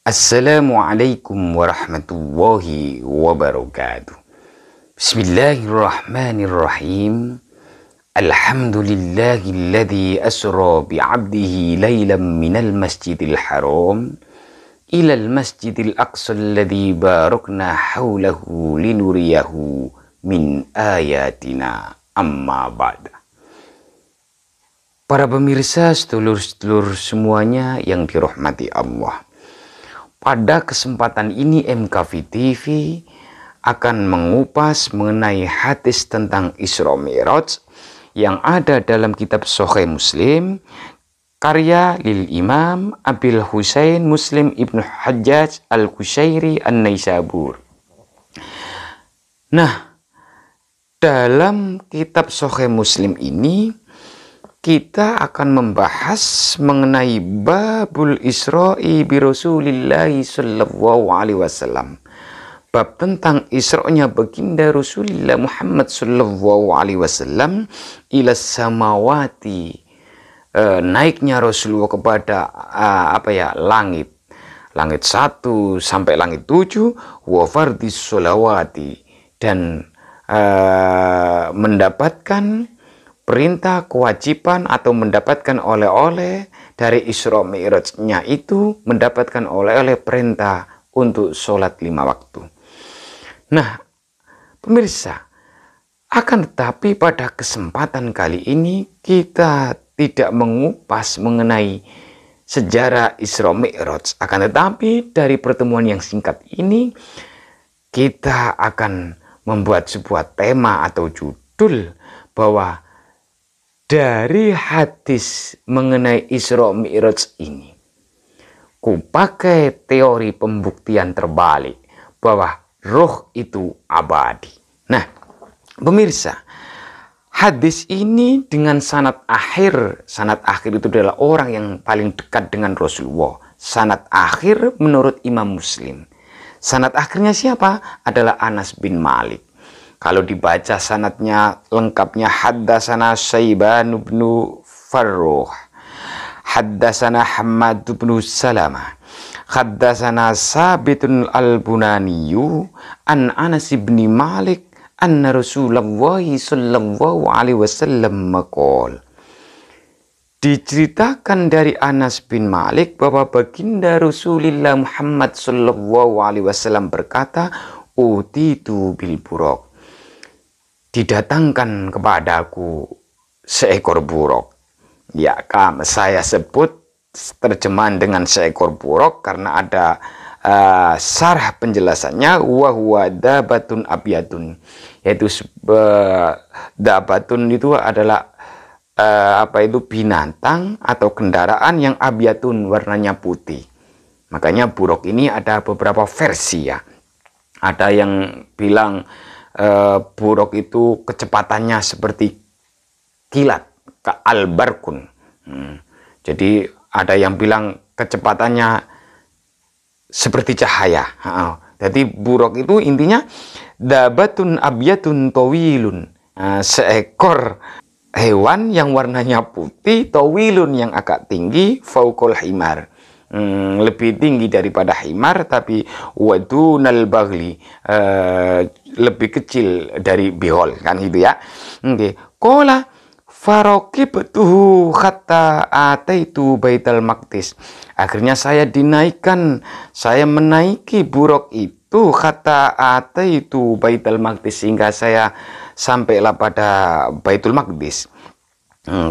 Assalamualaikum warahmatullahi wabarakatuh. Bismillahirrahmanirrahim. Alhamdulillahilladzi asra bi'abdihi laylan minal masjidil haram ilal masjidil aqsa alladzi barakna haulahu linuriyahu min ayatina amma ba'da. Para pemirsa, sedulur-sedulur semuanya yang dirahmati Allah. Pada kesempatan ini MKV TV akan mengupas mengenai hadis tentang Isra Mi'raj yang ada dalam kitab Sahih Muslim karya lil Imam Abil Husain Muslim Ibnu Hajjaj Al-Qushairi An-Naisabur. Nah, dalam kitab Sahih Muslim ini kita akan membahas mengenai babul Isra'i bi Rasulillahi sallallahu alaihi wasallam. Bab tentang Isra'nya baginda Rasulullah Muhammad sallallahu alaihi wasallam ila samawati, naiknya Rasulullah kepada langit 1 sampai langit 7, wa fardis sholawati, dan mendapatkan perintah kewajiban atau mendapatkan oleh-oleh dari Isra Mi'rajnya itu, mendapatkan oleh-oleh perintah untuk sholat 5 waktu. Nah, pemirsa, akan tetapi pada kesempatan kali ini kita tidak mengupas mengenai sejarah Isra Mi'raj. Akan tetapi dari pertemuan yang singkat ini kita akan membuat sebuah tema atau judul bahwa dari hadis mengenai Isra Mi'raj ini, ku pakai teori pembuktian terbalik bahwa roh itu abadi. Nah, pemirsa, hadis ini dengan sanad akhir itu adalah orang yang paling dekat dengan Rasulullah. Sanad akhir menurut Imam Muslim. Sanad akhirnya siapa? Adalah Anas bin Malik. Kalau dibaca sanadnya lengkapnya, haddasana Syaiban bin Farruh, haddasana Hammad bin Salamah, haddasana Sabitun al-Bunaniyu an Anas bin Malik anna Rasulullah sallallahu alaihi wasallam maqol. Diceritakan dari Anas bin Malik bahwa baginda Rasulullah Muhammad sallallahu alaihi wasallam berkata, utitu bil buraq, didatangkan kepadaku seekor buruk. Ya, saya sebut terjemahan dengan seekor buruk karena ada syarah penjelasannya, wa huwa dabatun abyadun, yaitu dabatun itu adalah binatang atau kendaraan yang abyadun, warnanya putih. Makanya buruk ini ada beberapa versi ya. Ada yang bilang buruk itu kecepatannya seperti kilat, al-barkun. Jadi ada yang bilang kecepatannya seperti cahaya. Jadi buruk itu intinya dabatun abyatun tawilun, seekor hewan yang warnanya putih, tawilun yang agak tinggi, fauqul himar, lebih tinggi daripada himar, tapi wadunal bagli, lebih kecil dari bihol, kan gitu ya. Oke, qala faraqibtuhu hatta ataitu Baitul Maqdis. Akhirnya saya menaiki buruk itu hatta ataitu Baitul Maqdis, sehingga saya sampailah pada Baitul Maqdis.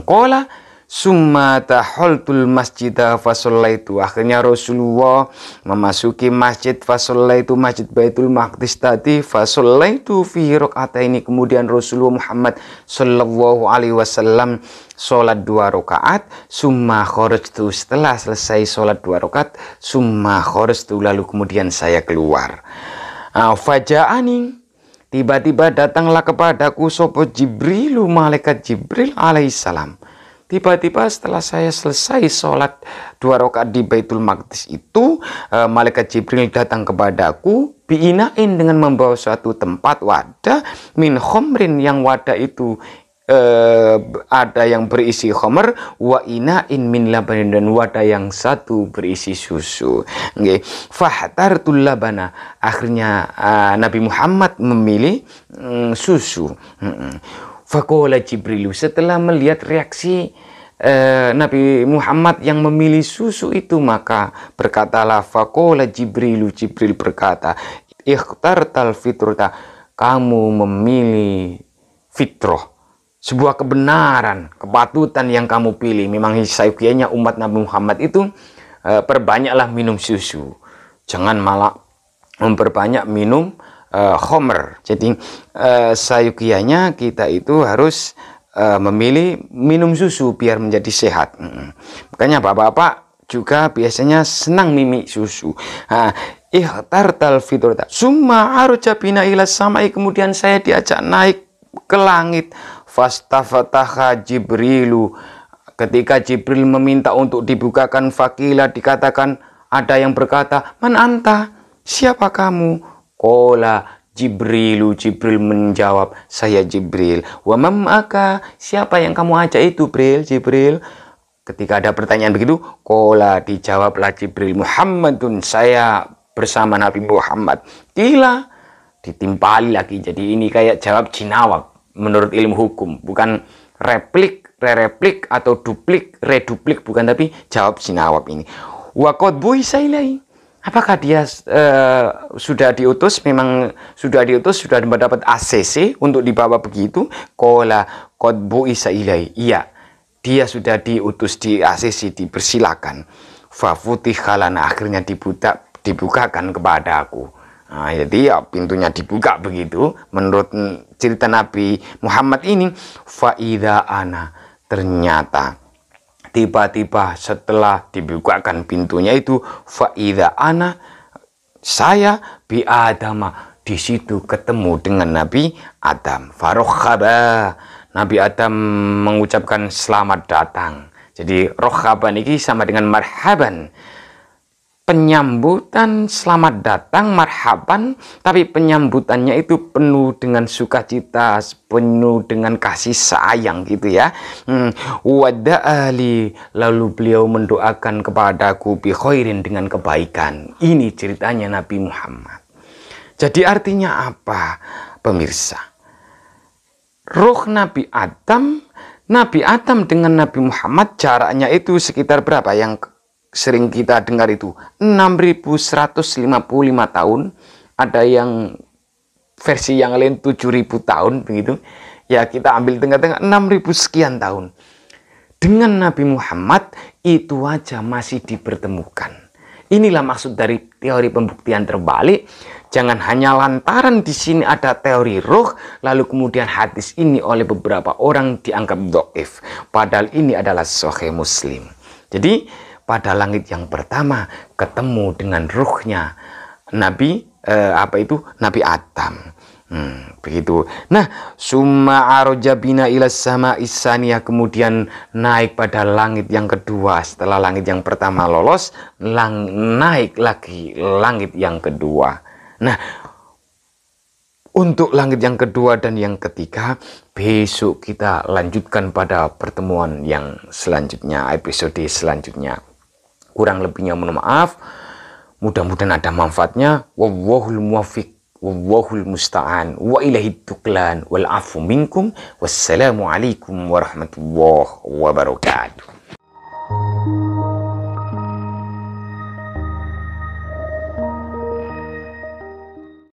Qala summa tahaltul masjidah fasallaitu. Akhirnya Rasulullah memasuki masjid, fasallaitu, masjid Baitul Maqdis tadi, fasallaitu fi rakaataini. Kemudian Rasulullah Muhammad sallallahu alaihi wasallam sholat 2 rakaat. Summa kharajtu, setelah selesai sholat 2 rakaat, summa kharajtu, lalu kemudian saya keluar. Faja'ani, tiba-tiba datanglah kepadaku sopo Jibrilu, malaikat Jibril alaihissalam. Tiba-tiba setelah saya selesai sholat 2 rakaat di Baitul Maqdis itu, malaikat Jibril datang kepadaku biinain, dengan membawa suatu tempat wadah, min khomrin, yang wadah itu ada yang berisi khamr, wa ina'in min labanin, dan wadah yang satu berisi susu. Nggih, fahtartul labana. Akhirnya Nabi Muhammad memilih susu. Faqala Jibril, setelah melihat reaksi Nabi Muhammad yang memilih susu itu, maka berkatalah faqala Jibril berkata, ikhtartal fitrata, kamu memilih fitrah, sebuah kebenaran, kepatutan yang kamu pilih. Memang sayukianya umat Nabi Muhammad itu perbanyaklah minum susu, jangan malah memperbanyak minum khamr. Jadi sayukianya kita itu harus memilih minum susu biar menjadi sehat. Makanya bapak-bapak juga biasanya senang mimi susu. Ikhtartal fitrata summa arja bina ila samai, kemudian saya diajak naik ke langit. Fastafataha Jibrilu, ketika Jibril meminta untuk dibukakan, fakila, dikatakan, ada yang berkata, man anta, siapa kamu? Kola Jibrilu, Jibril menjawab, saya Jibril. Wa mamaka, siapa yang kamu ajak itu Jibril? Ketika ada pertanyaan begitu, kola, dijawablah Jibril, Muhammadun, saya bersama Nabi Muhammad. Gila, ditimpali lagi. Jadi ini kayak jawab jinawab menurut ilmu hukum, bukan replik, re-replik atau duplik, reduplik, bukan, tapi jawab jinawab ini. Wa qad bu'isa ilaihi, apakah dia sudah diutus? Memang sudah diutus, sudah mendapat ACC untuk dibawa begitu. Qala qad bu'isa ilaihi, iya, dia sudah diutus, di ACC, dipersilakan. Fa futiha lana, akhirnya dibukakan kepada aku. Nah, jadi ya pintunya dibuka begitu menurut cerita Nabi Muhammad ini. Faida ana, ternyata tiba-tiba setelah dibukakan pintunya itu, faida ana, saya bi Adama, di situ ketemu dengan Nabi Adam. Farokhaba, Nabi Adam mengucapkan selamat datang. Jadi rokhaba ini sama dengan marhaban, penyambutan, selamat datang, marhaban, tapi penyambutannya itu penuh dengan sukacita, penuh dengan kasih sayang gitu ya. Wada'ali, lalu beliau mendoakan kepadaku bi khairin, dengan kebaikan. Ini ceritanya Nabi Muhammad. Jadi artinya apa, pemirsa? Roh Nabi Adam dengan Nabi Muhammad jaraknya itu sekitar berapa? Yang sering kita dengar itu 6.155 tahun, ada yang versi yang lain 7.000 tahun begitu. Ya kita ambil tengah-tengah 6.000 sekian tahun. Dengan Nabi Muhammad itu aja masih dipertemukan. Inilah maksud dari teori pembuktian terbalik. Jangan hanya lantaran di sini ada teori roh, lalu kemudian hadis ini oleh beberapa orang dianggap dhaif. Padahal ini adalah Sahih Muslim. Jadi pada langit yang pertama ketemu dengan ruhnya Nabi Nabi Adam. Begitu. Nah, summa arja bina ila sama isaniyah, kemudian naik pada langit yang kedua. Setelah langit yang pertama lolos, naik lagi langit yang kedua. Nah, untuk langit yang kedua dan yang ketiga, besok kita lanjutkan pada pertemuan yang selanjutnya, episode selanjutnya. Kurang lebihnya mohon maaf. Mudah-mudahan ada manfaatnya. Wallahul muwaffiq, wallahul musta'an, wa ilaihi tuklan, wal afu minkum. Wassalamu alaikum warahmatullahi wabarakatuh.